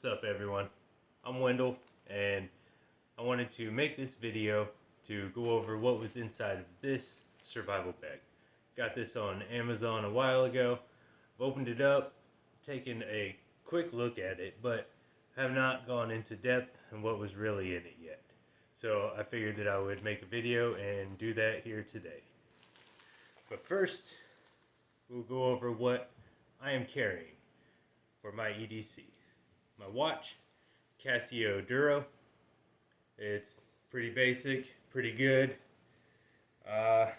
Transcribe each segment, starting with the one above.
What's up, everyone? I'm Wendell, and I wanted to make this video to go over what was inside of this survival bag. Got this on Amazon a while ago. I've opened it up, taken a quick look at it, but have not gone into depth on what was really in it yet. So I figured that I would make a video and do that here today. But first, we'll go over what I am carrying for my EDC. My watch, Casio Duro. It's pretty basic, pretty good. I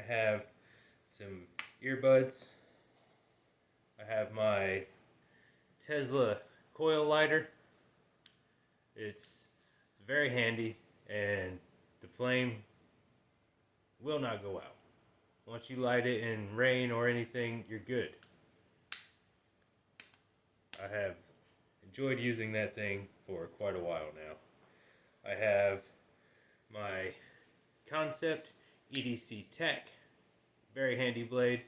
have some earbuds. I have my Tesla coil lighter. It's very handy, and the flame will not go out. Once you light it in rain or anything, you're good. I have enjoyed using that thing for quite a while now. I have my Concept EDC Tech, very handy blade.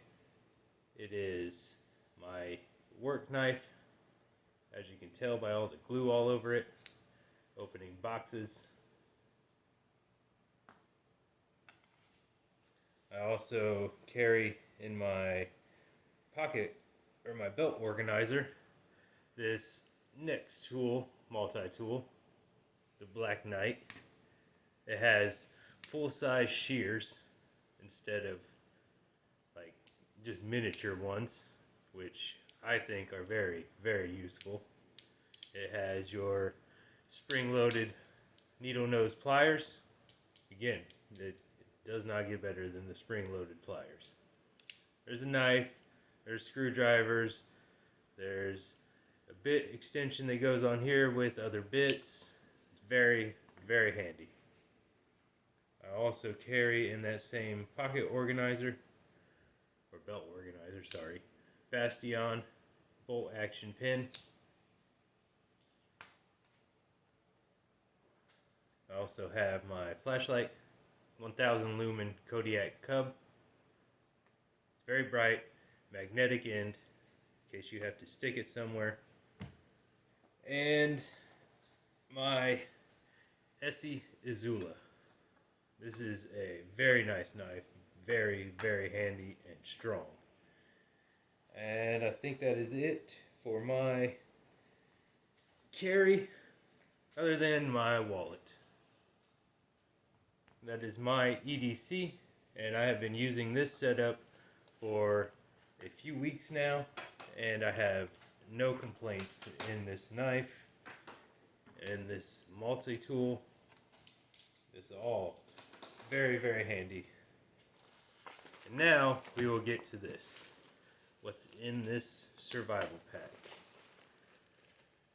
It is my work knife, as you can tell by all the glue all over it, opening boxes. I also carry in my pocket, or my belt organizer, this Nix tool, multi-tool, the Black Knight. It has full-size shears instead of like just miniature ones, which I think are very, very useful. It has your spring-loaded needle nose pliers. Again, it does not get better than the spring-loaded pliers. There's a knife, there's screwdrivers, there's a bit extension that goes on here with other bits. It's very, very handy. I also carry in that same pocket organizer, or belt organizer, sorry, Bastion bolt action pin. I also have my flashlight, 1000 lumen Kodiak Cub. It's very bright, magnetic end, in case you have to stick it somewhere. And my Essie Izula. This is a very nice knife, very, very handy and strong. And I think that is it for my carry, other than my wallet. That is my EDC, and I have been using this setup for a few weeks now, and I have no complaints in this knife and this multi-tool. It's all very, very handy. And now we will get to this. What's in this survival pack?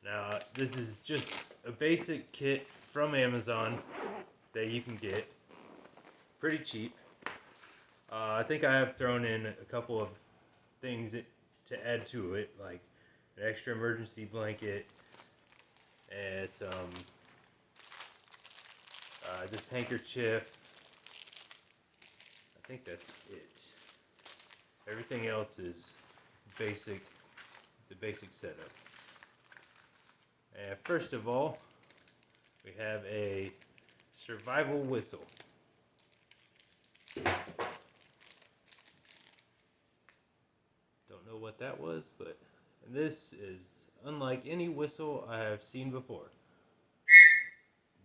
Now, this is just a basic kit from Amazon that you can get pretty cheap. I think I have thrown in a couple of things to add to it, like an extra emergency blanket and some this handkerchief. I think that's it. Everything else is basic, the basic setup. And first of all, we have a survival whistle. Don't know what that was, but this is unlike any whistle I have seen before.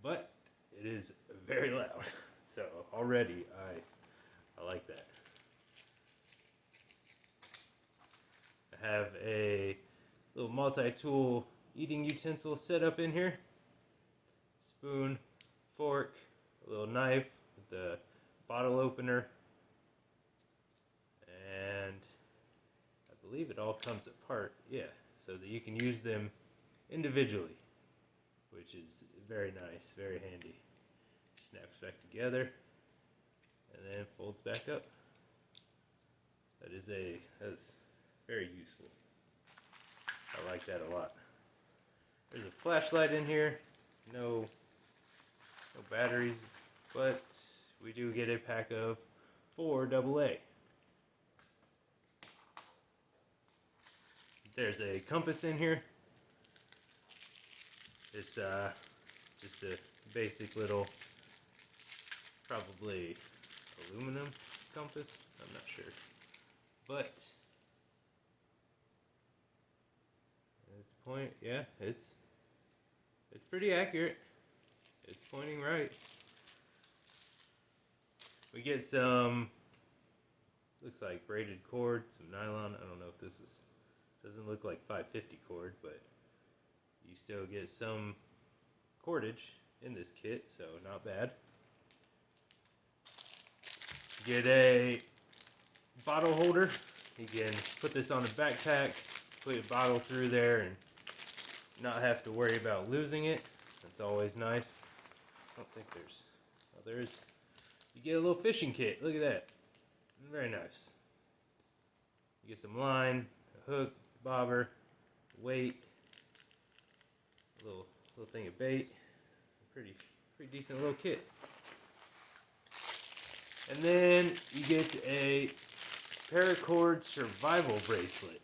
But it is very loud, so already I like that. I have a little multi-tool eating utensil set up in here. Spoon, fork, a little knife with the bottle opener, and I believe it all comes apart, yeah, so that you can use them individually, which is very nice, very handy. Snaps back together and then folds back up. That's very useful. I like that a lot. There's a flashlight in here. No batteries, but we do get a pack of 4 AA. There's a compass in here. It's just a basic little, probably aluminum compass. I'm not sure, but it's yeah, it's pretty accurate. It's pointing right. We get some, looks like braided cord, some nylon. I don't know if this is, doesn't look like 550 cord, but you still get some cordage in this kit, so not bad. Get a bottle holder. You can put this on a backpack, put your bottle through there, and not have to worry about losing it. That's always nice. I don't think there's, oh, there is. You get a little fishing kit. Look at that. Very nice. You get some line, a hook, bobber, weight, a little thing of bait. Pretty decent little kit. And then you get a paracord survival bracelet.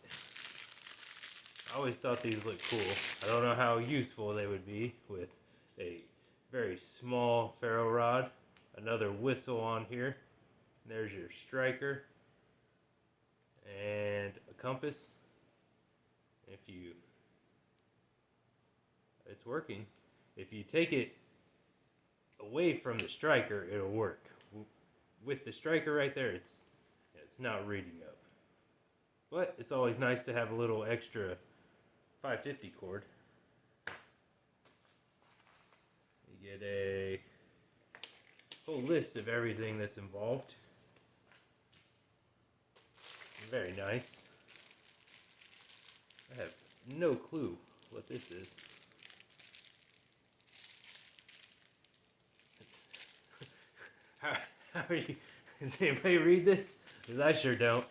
I always thought these looked cool. I don't know how useful they would be with a very small ferro rod. Another whistle on here. There's your striker and a compass. It's working. If you take it away from the striker, it'll work. With the striker right there, it's not reading up. But it's always nice to have a little extra 550 cord. You get a whole list of everything that's involved. Very nice. I have no clue what this is. How are you? Does anybody read this? Because I sure don't.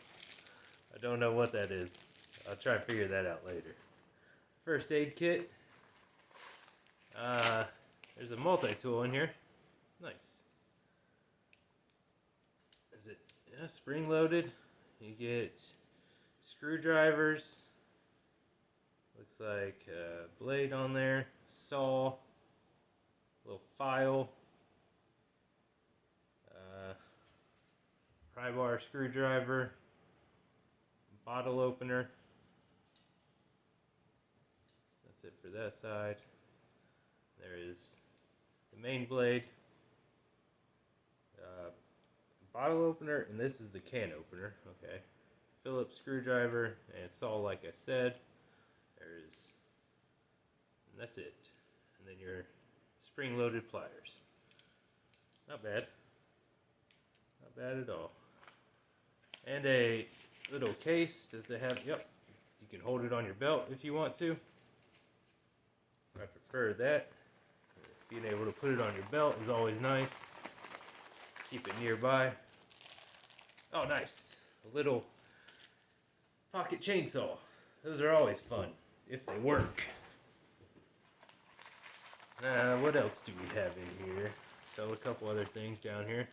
I don't know what that is. I'll try and figure that out later. First aid kit. There's a multi-tool in here. Nice. Is it spring loaded? You get screwdrivers. Looks like a blade on there. Saw. Little file. Pry bar screwdriver. Bottle opener. That's it for that side. There is the main blade, bottle opener, and this is the can opener. Okay, Phillips screwdriver and saw, like I said. There's, and that's it. And then your spring-loaded pliers. Not bad. Not bad at all. And a little case. Does it have? Yep. You can hold it on your belt if you want to. I prefer that. Being able to put it on your belt is always nice. Keep it nearby. Oh, nice. A little pocket chainsaw. Those are always fun, if they work. What else do we have in here? So a couple other things down here.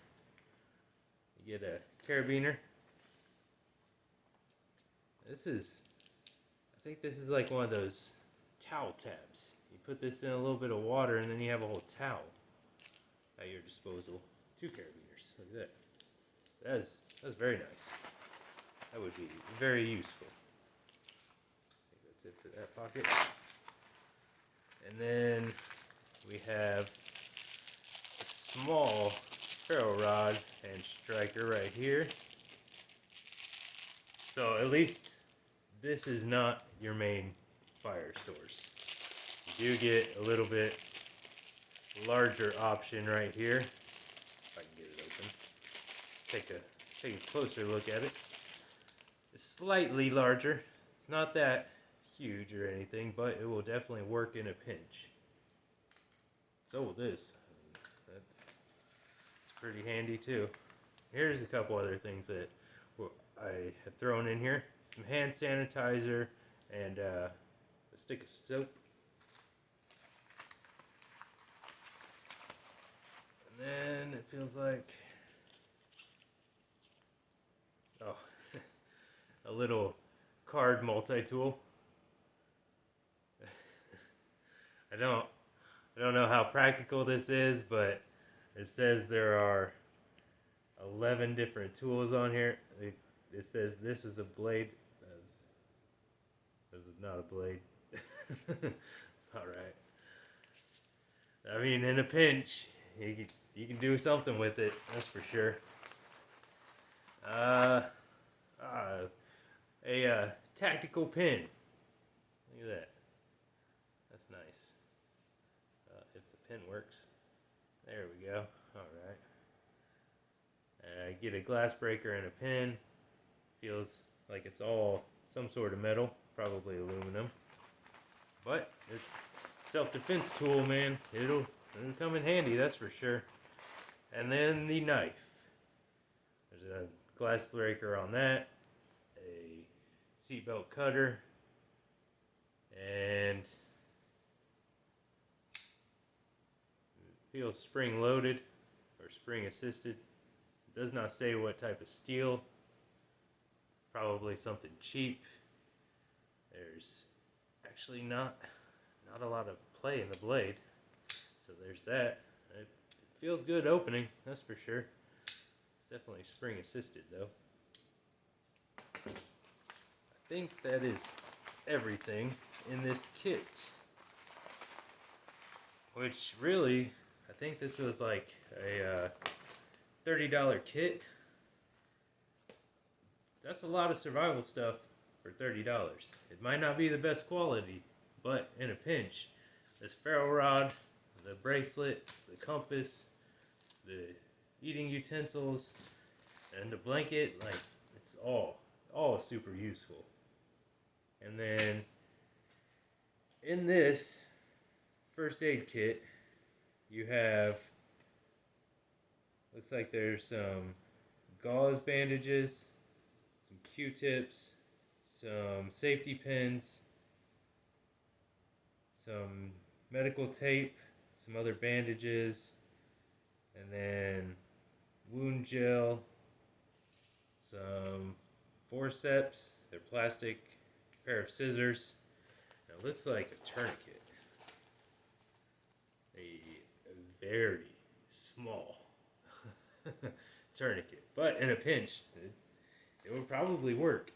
You get a carabiner. I think this is like one of those towel tabs. You put this in a little bit of water and then you have a whole towel at your disposal. 2 carabiners. Look at that. That's very nice. That would be very useful. I think that's it for that pocket. And then we have a small ferro rod and striker right here. So at least this is not your main fire source. You do get a little bit larger option right here. If I can get it open. Take a closer look at it. It's slightly larger. It's not that huge or anything, but it will definitely work in a pinch. So will this. It's pretty handy too. Here's a couple other things that I have thrown in here. Some hand sanitizer and a stick of soap. And then it feels like, oh, a little card multi-tool. I don't know how practical this is, but it says there are 11 different tools on here. It says this is a blade. This is not a blade. Alright. I mean, in a pinch, you can do something with it, that's for sure. A tactical pin. Look at that. That's nice. If the pin works. There we go. Alright. Get a glass breaker and a pin. Feels like it's all some sort of metal, probably aluminum. But it's a self-defense tool, man. It'll come in handy, that's for sure. And then the knife. There's a glass breaker on that, a seatbelt cutter, and it feels spring loaded or spring assisted. It does not say what type of steel. Probably something cheap. There's actually not a lot of play in the blade, so there's that. It feels good opening, that's for sure. It's definitely spring assisted though. I think that is everything in this kit, which really, I think this was like a $30 kit. That's a lot of survival stuff for $30. It might not be the best quality, but in a pinch, this ferro rod, the bracelet, the compass, the eating utensils, and the blanket, like, it's all super useful. And then in this first aid kit, you have, looks like there's some gauze bandages, some Q-tips, some safety pins, some medical tape, some other bandages, and then wound gel, some forceps, they're plastic, pair of scissors. Now it looks like a tourniquet, a very small tourniquet, but in a pinch, it would probably work.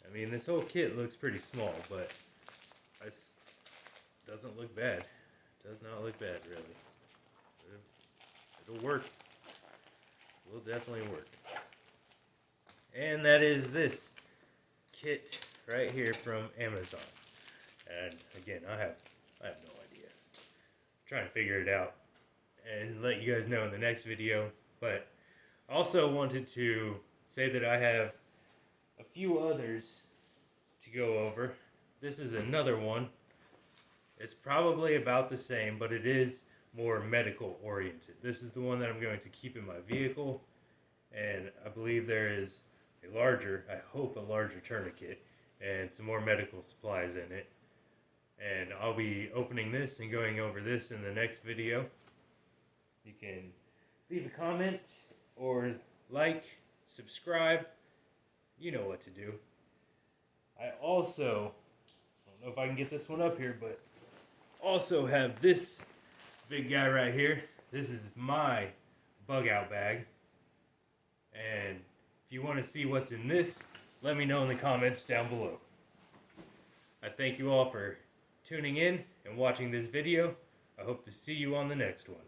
I mean, this whole kit looks pretty small, but it doesn't look bad. It does not look bad, really. It'll work. It will definitely work. And that is this kit right here from Amazon. And again, I have no idea. I'm trying to figure it out and let you guys know in the next video. But also wanted to say that I have a few others to go over. This is another one. It's probably about the same, but it is more medical oriented. This is the one that I'm going to keep in my vehicle, and I believe there is a larger, I hope a larger tourniquet and some more medical supplies in it. And I'll be opening this and going over this in the next video. You can leave a comment or like, subscribe, you know what to do. I also, I don't know if I can get this one up here, but also have this big guy right here. This is my bug out bag. And if you want to see what's in this, let me know in the comments down below. I thank you all for tuning in and watching this video. I hope to see you on the next one.